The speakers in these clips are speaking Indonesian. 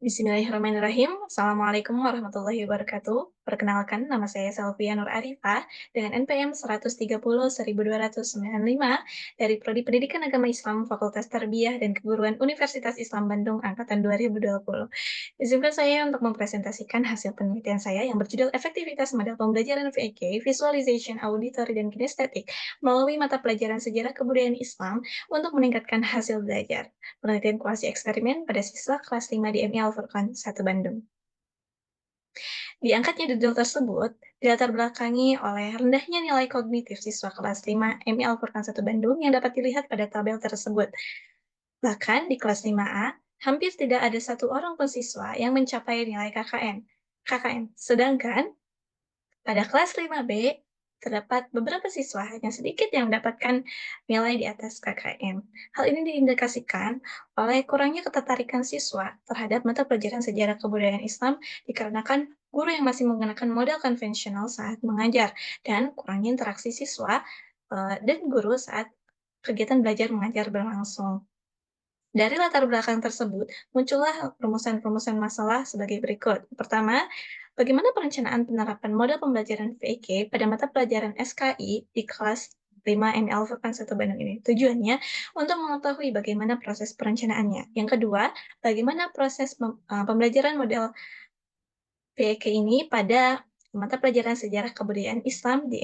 Bismillahirrahmanirrahim. Assalamualaikum warahmatullahi wabarakatuh. Perkenalkan, nama saya Selvia Nur Arifah dengan NPM 130.1295 dari Prodi Pendidikan Agama Islam Fakultas Tarbiyah dan Keguruan Universitas Islam Bandung Angkatan 2020. Izinkan saya untuk mempresentasikan hasil penelitian saya yang berjudul Efektivitas Model Pembelajaran VEK, Visualization, Auditory, dan Kinestetik melalui mata pelajaran Sejarah Kebudayaan Islam untuk meningkatkan hasil belajar. Penelitian kuasi eksperimen pada siswa kelas 5 di MI Al-Furqan 1 Bandung. Diangkatnya judul tersebut dilatar belakangi oleh rendahnya nilai kognitif siswa kelas 5 MI Al-Furqan 1 Bandung yang dapat dilihat pada tabel tersebut. Bahkan di kelas 5A, hampir tidak ada satu orang pun siswa yang mencapai nilai KKN. Sedangkan pada kelas 5B, terdapat beberapa siswa hanya sedikit yang mendapatkan nilai di atas KKM. Hal ini diindikasikan oleh kurangnya ketertarikan siswa terhadap mata pelajaran sejarah kebudayaan Islam dikarenakan guru yang masih menggunakan model konvensional saat mengajar dan kurangnya interaksi siswa dan guru saat kegiatan belajar mengajar berlangsung. Dari latar belakang tersebut, muncullah rumusan-rumusan masalah sebagai berikut. Pertama, bagaimana perencanaan penerapan model pembelajaran VEK pada mata pelajaran SKI di kelas 5 ML Furqan 1 Bandung ini? Tujuannya untuk mengetahui bagaimana proses perencanaannya. Yang kedua, bagaimana proses pembelajaran model PEK ini pada mata pelajaran Sejarah Kebudayaan Islam di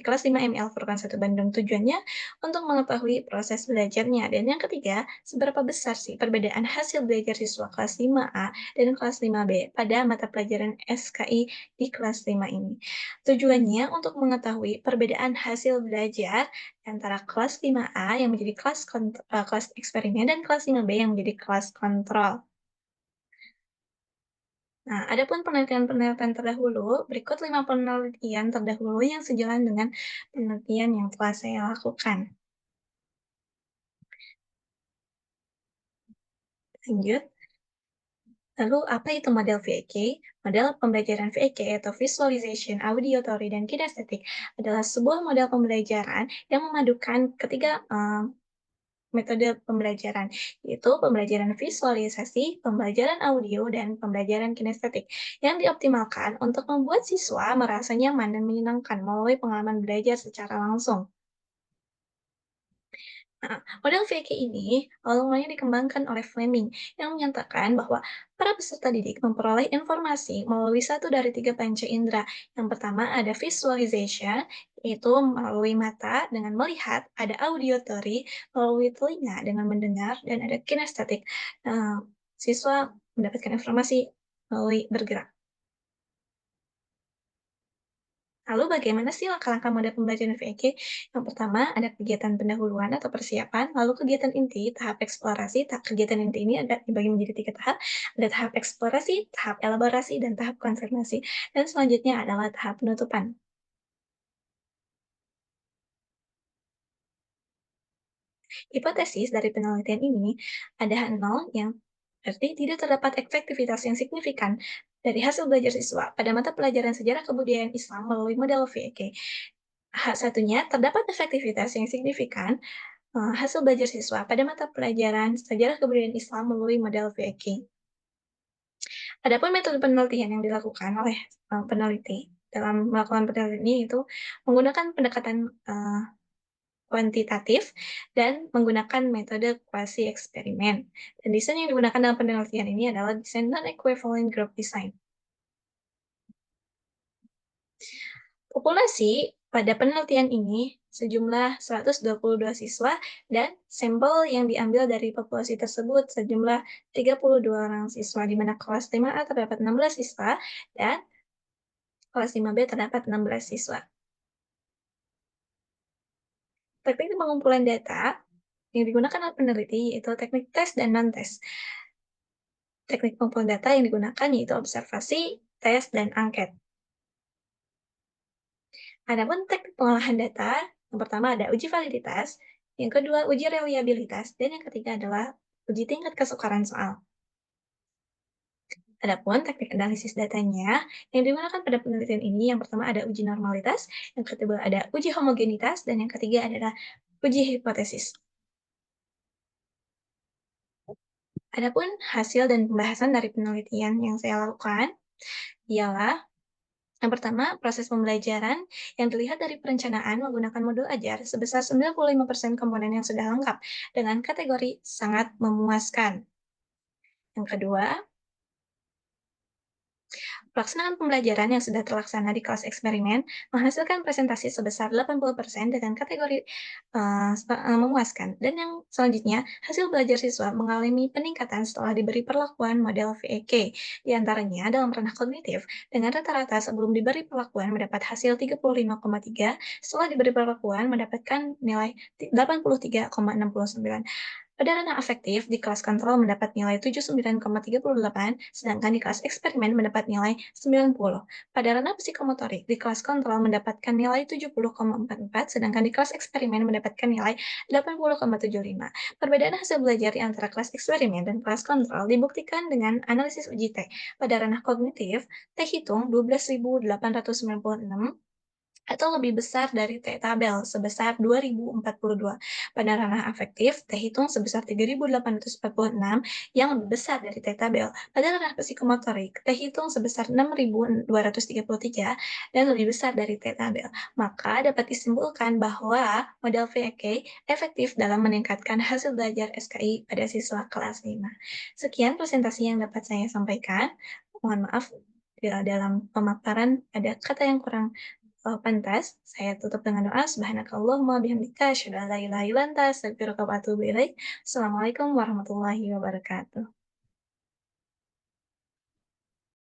kelas 5 MI Al-Furqan 1 Bandung. Tujuannya untuk mengetahui proses belajarnya. Dan yang ketiga, seberapa besar sih perbedaan hasil belajar siswa kelas 5A dan kelas 5B pada mata pelajaran SKI di kelas 5 ini. Tujuannya untuk mengetahui perbedaan hasil belajar antara kelas 5A yang menjadi kelas eksperimen dan kelas 5B yang menjadi kelas kontrol. Nah, adapun penelitian-penelitian terdahulu, berikut 5 penelitian terdahulu yang sejalan dengan penelitian yang telah saya lakukan. Lanjut, lalu apa itu model VEK? Model pembelajaran VEK atau Visualization, Auditory, dan Kinestetik adalah sebuah model pembelajaran yang memadukan ketiga metode pembelajaran, yaitu pembelajaran visualisasi, pembelajaran audio, dan pembelajaran kinestetik, yang dioptimalkan untuk membuat siswa merasa nyaman dan menyenangkan melalui pengalaman belajar secara langsung. Nah, model VK ini awalnya dikembangkan oleh Fleming yang menyatakan bahwa para peserta didik memperoleh informasi melalui satu dari tiga panca indera. Yang pertama ada visualization, yaitu melalui mata dengan melihat, ada auditory melalui telinga dengan mendengar, dan ada kinestetik. Siswa mendapatkan informasi melalui bergerak. Lalu bagaimana sih langkah-langkah model pembelajaran VEK? Yang pertama, ada kegiatan pendahuluan atau persiapan, lalu kegiatan inti, tahap eksplorasi. Tahap kegiatan inti ini ada dibagi menjadi tiga tahap. Ada tahap eksplorasi, tahap elaborasi, dan tahap konfirmasi. Dan selanjutnya adalah tahap penutupan. Hipotesis dari penelitian ini, ada nol yang berarti tidak terdapat efektivitas yang signifikan dari hasil belajar siswa pada mata pelajaran sejarah kebudayaan Islam melalui model VEK. Satunya, terdapat efektivitas yang signifikan hasil belajar siswa pada mata pelajaran Sejarah Kebudayaan Islam melalui model VEK. Adapun metode penelitian yang dilakukan oleh peneliti dalam melakukan penelitian ini itu menggunakan pendekatan kuantitatif dan menggunakan metode kuasi eksperimen. Dan desain yang digunakan dalam penelitian ini adalah desain non-equivalent group design. Populasi pada penelitian ini sejumlah 122 siswa dan sampel yang diambil dari populasi tersebut sejumlah 32 orang siswa, di mana kelas 5A terdapat 16 siswa dan kelas 5B terdapat 16 siswa. Teknik pengumpulan data yang digunakan oleh peneliti yaitu teknik tes dan non-tes. Teknik pengumpulan data yang digunakan yaitu observasi, tes, dan angket. Adapun teknik pengolahan data, yang pertama ada uji validitas, yang kedua uji reliabilitas, dan yang ketiga adalah uji tingkat kesukaran soal. Adapun teknik analisis datanya yang digunakan pada penelitian ini, yang pertama ada uji normalitas, yang kedua ada uji homogenitas, dan yang ketiga adalah uji hipotesis. Adapun hasil dan pembahasan dari penelitian yang saya lakukan ialah yang pertama, proses pembelajaran yang dilihat dari perencanaan menggunakan modul ajar sebesar 95% komponen yang sudah lengkap dengan kategori sangat memuaskan. Yang kedua, pelaksanaan pembelajaran yang sudah terlaksana di kelas eksperimen menghasilkan presentasi sebesar 80% dengan kategori memuaskan. Dan yang selanjutnya, hasil belajar siswa mengalami peningkatan setelah diberi perlakuan model VEK, di antaranya dalam ranah kognitif, dengan rata-rata sebelum diberi perlakuan mendapat hasil 35,3, setelah diberi perlakuan mendapatkan nilai 83,69. Pada ranah afektif, di kelas kontrol mendapat nilai 79,38, sedangkan di kelas eksperimen mendapat nilai 90. Pada ranah psikomotorik, di kelas kontrol mendapatkan nilai 70,44, sedangkan di kelas eksperimen mendapatkan nilai 80,75. Perbedaan hasil belajar di antara kelas eksperimen dan kelas kontrol dibuktikan dengan analisis uji T. Pada ranah kognitif, T hitung 12.896 atau lebih besar dari T tabel sebesar 2042. Pada ranah afektif, T hitung sebesar 3846 yang lebih besar dari T tabel. Pada ranah psikomotorik, T hitung sebesar 6233 dan lebih besar dari T tabel. Maka dapat disimpulkan bahwa model VEK efektif dalam meningkatkan hasil belajar SKI pada siswa kelas 5. Sekian presentasi yang dapat saya sampaikan. Mohon maaf dalam pemaparan ada kata yang kurang pantas, saya tutup dengan doa, subhanakallahumma bihamdika, asyhadu an la ilaha illa anta, astaghfiruka wa atubu ilaik. Assalamualaikum warahmatullahi wabarakatuh.